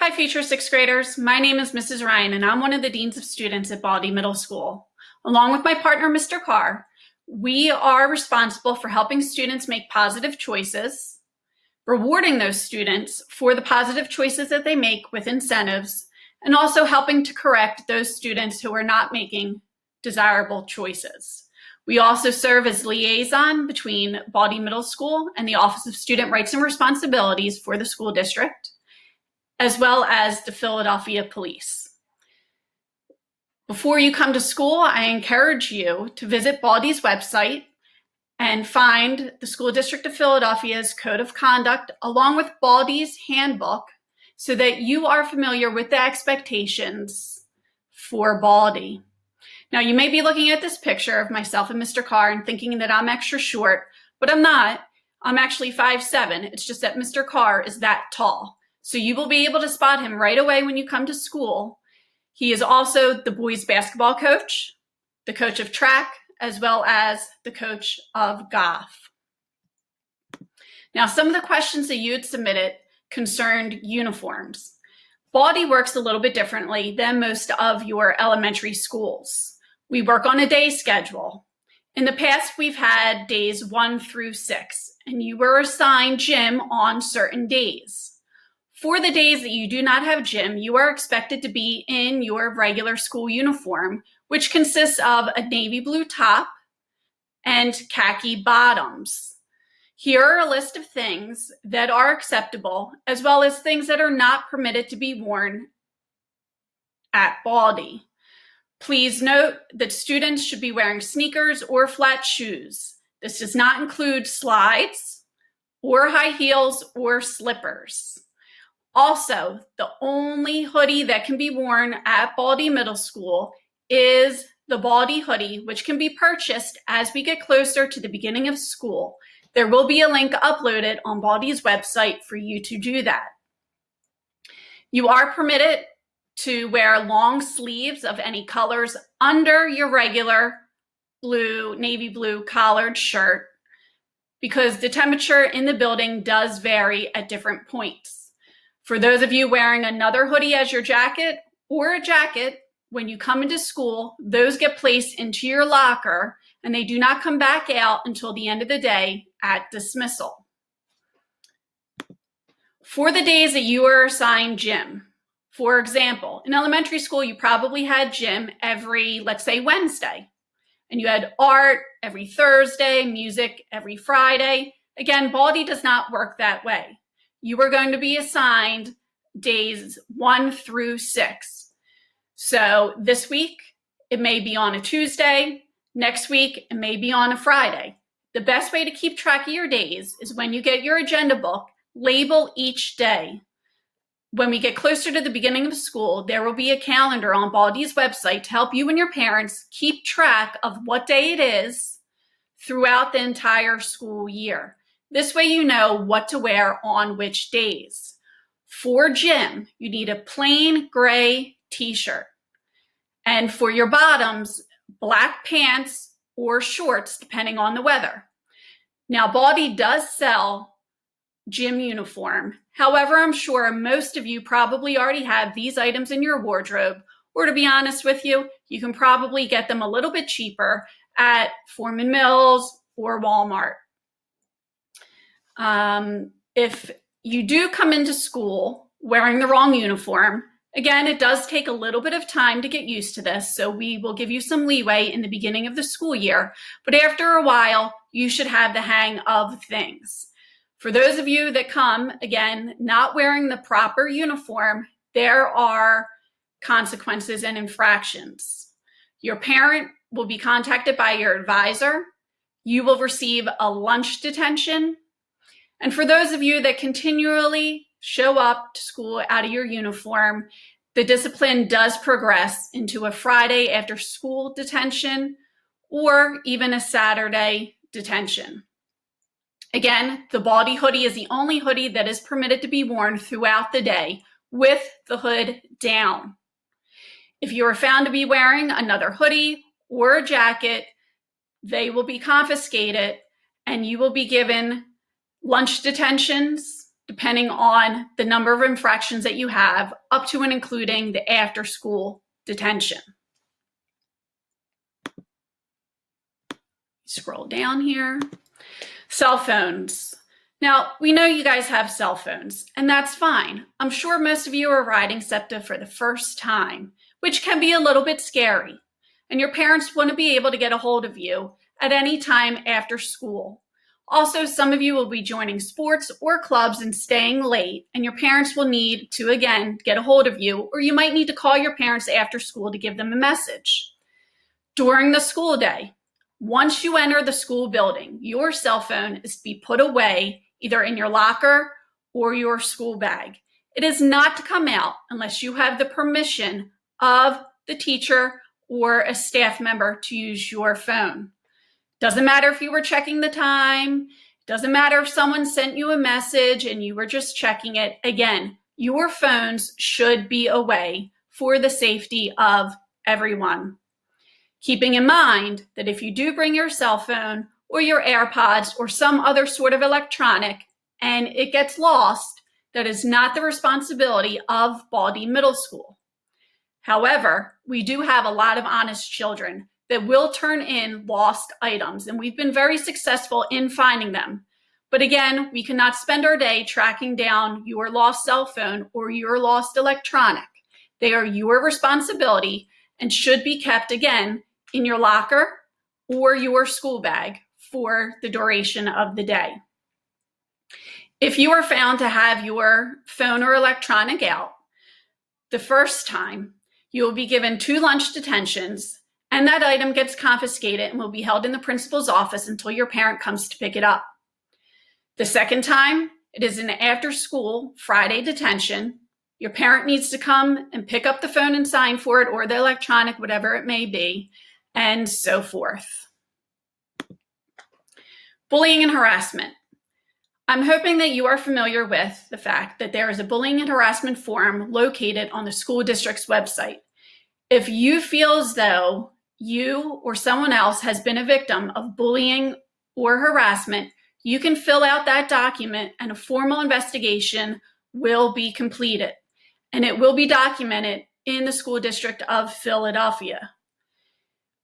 Hi, future sixth graders. My name is Mrs. Ryan, and I'm one of the deans of students at Baldi Middle School. Along with my partner, Mr. Carr, we are responsible for helping students make positive choices, rewarding those students for the positive choices that they make with incentives, and also helping to correct those students who are not making desirable choices. We also serve as liaison between Baldi Middle School and the Office of Student Rights and Responsibilities for the school district, as well as the Philadelphia Police. Before you come to school, I encourage you to visit Baldi's website and find the School District of Philadelphia's Code of Conduct along with Baldi's handbook so that you are familiar with the expectations for Baldi. Now, you may be looking at this picture of myself and Mr. Carr and thinking that I'm extra short, but I'm not. I'm actually 5'7". It's just that Mr. Carr is that tall. So you will be able to spot him right away when you come to school. He is also the boys basketball coach, the coach of track, as well as the coach of golf. Now, some of the questions that you had submitted concerned uniforms. Baldi works a little bit differently than most of your elementary schools. We work on a day schedule. In the past, we've had days 1 through 6, and you were assigned gym on certain days. For the days that you do not have gym, you are expected to be in your regular school uniform, which consists of a navy blue top and khaki bottoms. Here are a list of things that are acceptable, as well as things that are not permitted to be worn at Baldi. Please note that students should be wearing sneakers or flat shoes. This does not include slides or high heels or slippers. Also, the only hoodie that can be worn at Baldi Middle School is the Baldi hoodie, which can be purchased as we get closer to the beginning of school. There will be a link uploaded on Baldi's website for you to do that. You are permitted to wear long sleeves of any colors under your regular navy blue collared shirt because the temperature in the building does vary at different points. For those of you wearing another hoodie as your jacket or a jacket, when you come into school, those get placed into your locker and they do not come back out until the end of the day at dismissal. For the days that you are assigned gym, for example, in elementary school, you probably had gym every, let's say, Wednesday, and you had art every Thursday, music every Friday. Again, Baldi does not work that way. You are going to be assigned days 1 through 6. So this week, it may be on a Tuesday. Next week, it may be on a Friday. The best way to keep track of your days is when you get your agenda book, label each day. When we get closer to the beginning of school, there will be a calendar on Baldi's website to help you and your parents keep track of what day it is throughout the entire school year. This way you know what to wear on which days. For gym, you need a plain gray t-shirt. And for your bottoms, black pants or shorts, depending on the weather. Now, Baldi does sell gym uniform. However, I'm sure most of you probably already have these items in your wardrobe, or to be honest with you, you can probably get them a little bit cheaper at Foreman Mills or Walmart. If you do come into school wearing the wrong uniform, again, it does take a little bit of time to get used to this, so we will give you some leeway in the beginning of the school year, but after a while, you should have the hang of things. For those of you that come, again, not wearing the proper uniform, there are consequences and infractions. Your parent will be contacted by your advisor. You will receive a lunch detention. And for those of you that continually show up to school out of your uniform, the discipline does progress into a Friday after school detention or even a Saturday detention. Again, the Baldi hoodie is the only hoodie that is permitted to be worn throughout the day with the hood down. If you are found to be wearing another hoodie or a jacket, they will be confiscated and you will be given lunch detentions depending on the number of infractions that you have, up to and including the after-school detention. Scroll down here. Cell phones. Now, we know you guys have cell phones, and that's fine. I'm sure most of you are riding SEPTA for the first time, which can be a little bit scary. And your parents want to be able to get a hold of you at any time after school. Also, some of you will be joining sports or clubs and staying late, and your parents will need to, again, get a hold of you, or you might need to call your parents after school to give them a message. During the school day, once you enter the school building, your cell phone is to be put away either in your locker or your school bag. It is not to come out unless you have the permission of the teacher or a staff member to use your phone. Doesn't matter if you were checking the time. Doesn't matter if someone sent you a message and you were just checking it. Again, your phones should be away for the safety of everyone. Keeping in mind that if you do bring your cell phone or your AirPods or some other sort of electronic and it gets lost, that is not the responsibility of Baldi Middle School. However, we do have a lot of honest children that will turn in lost items, and we've been very successful in finding them. But again, we cannot spend our day tracking down your lost cell phone or your lost electronic. They are your responsibility and should be kept, again, in your locker or your school bag for the duration of the day. If you are found to have your phone or electronic out the first time, you will be given 2 lunch detentions, and that item gets confiscated and will be held in the principal's office until your parent comes to pick it up. The second time, it is an after-school Friday detention. Your parent needs to come and pick up the phone and sign for it, or the electronic, whatever it may be, and so forth. Bullying and harassment. I'm hoping that you are familiar with the fact that there is a bullying and harassment forum located on the school district's website. If you feel as though you or someone else has been a victim of bullying or harassment, you can fill out that document and a formal investigation will be completed. And it will be documented in the school district of Philadelphia.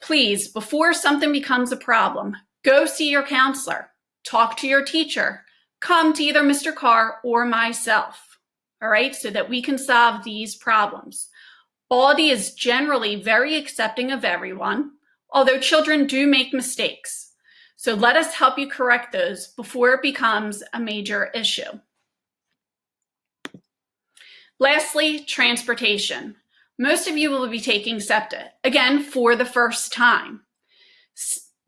Please, before something becomes a problem, go see your counselor, talk to your teacher, come to either Mr. Carr or myself, all right, so that we can solve these problems. Baldi is generally very accepting of everyone, although children do make mistakes. So let us help you correct those before it becomes a major issue. Lastly, transportation. Most of you will be taking SEPTA, again, for the first time.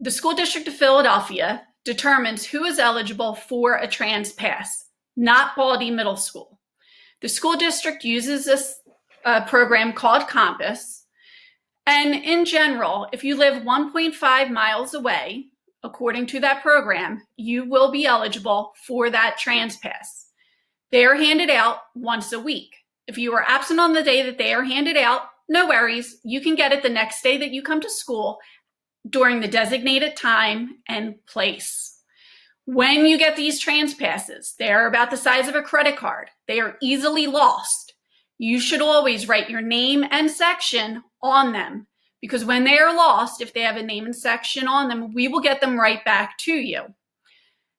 The School District of Philadelphia determines who is eligible for a trans pass, not Baldi Middle School. The school district uses this program called Compass, and in general, if you live 1.5 miles away, according to that program, you will be eligible for that trans pass. They are handed out once a week. If you are absent on the day that they are handed out, no worries. You can get it the next day that you come to school during the designated time and place. When you get these trans passes, they are about the size of a credit card. They are easily lost. You should always write your name and section on them, because when they are lost, if they have a name and section on them, we will get them right back to you.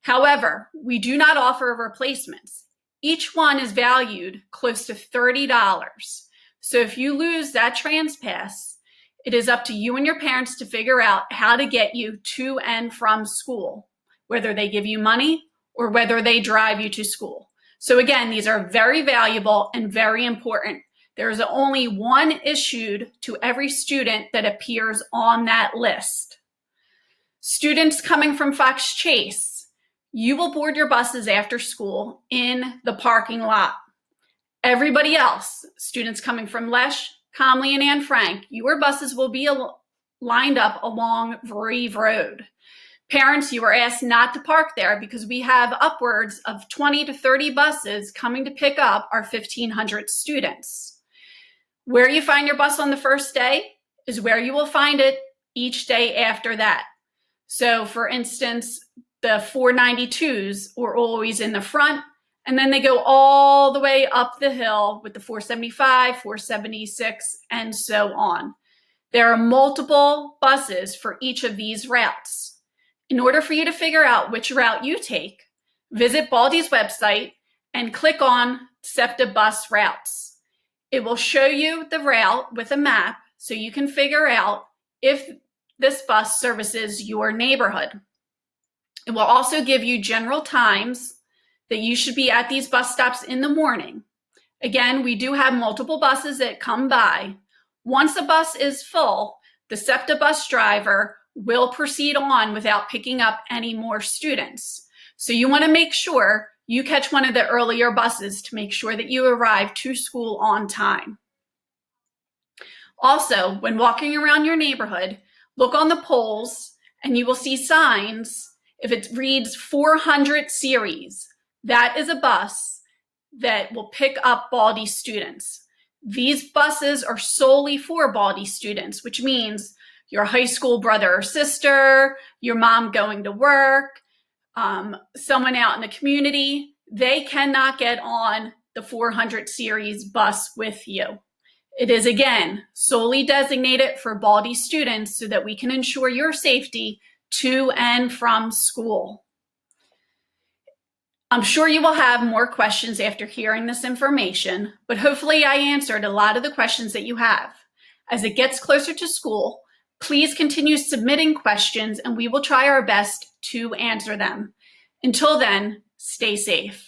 However, we do not offer replacements. Each one is valued close to $30. So if you lose that trans pass, it is up to you and your parents to figure out how to get you to and from school, whether they give you money or whether they drive you to school. So again, these are very valuable and very important. There is only one issued to every student that appears on that list. Students coming from Fox Chase, you will board your buses after school in the parking lot. Everybody else, students coming from Lesh, Comley, and Anne Frank, your buses will be lined up along Vreve Road. Parents, you are asked not to park there because we have upwards of 20 to 30 buses coming to pick up our 1,500 students. Where you find your bus on the first day is where you will find it each day after that. So for instance, the 492s are always in the front and then they go all the way up the hill with the 475, 476, and so on. There are multiple buses for each of these routes. In order for you to figure out which route you take, visit Baldi's website and click on SEPTA bus routes. It will show you the route with a map so you can figure out if this bus services your neighborhood. It will also give you general times that you should be at these bus stops in the morning. Again, we do have multiple buses that come by. Once a bus is full, the SEPTA bus driver will proceed on without picking up any more students. So you want to make sure you catch one of the earlier buses to make sure that you arrive to school on time. Also, when walking around your neighborhood, look on the poles and you will see signs. If it reads 400 series, that is a bus that will pick up Baldi students. These buses are solely for Baldi students, which means your high school brother or sister, your mom going to work, someone out in the community, they cannot get on the 400 series bus with you. It is, again, solely designated for Baldi students so that we can ensure your safety to and from school. I'm sure you will have more questions after hearing this information, but hopefully I answered a lot of the questions that you have. As it gets closer to school, please continue submitting questions and we will try our best to answer them. Until then, stay safe.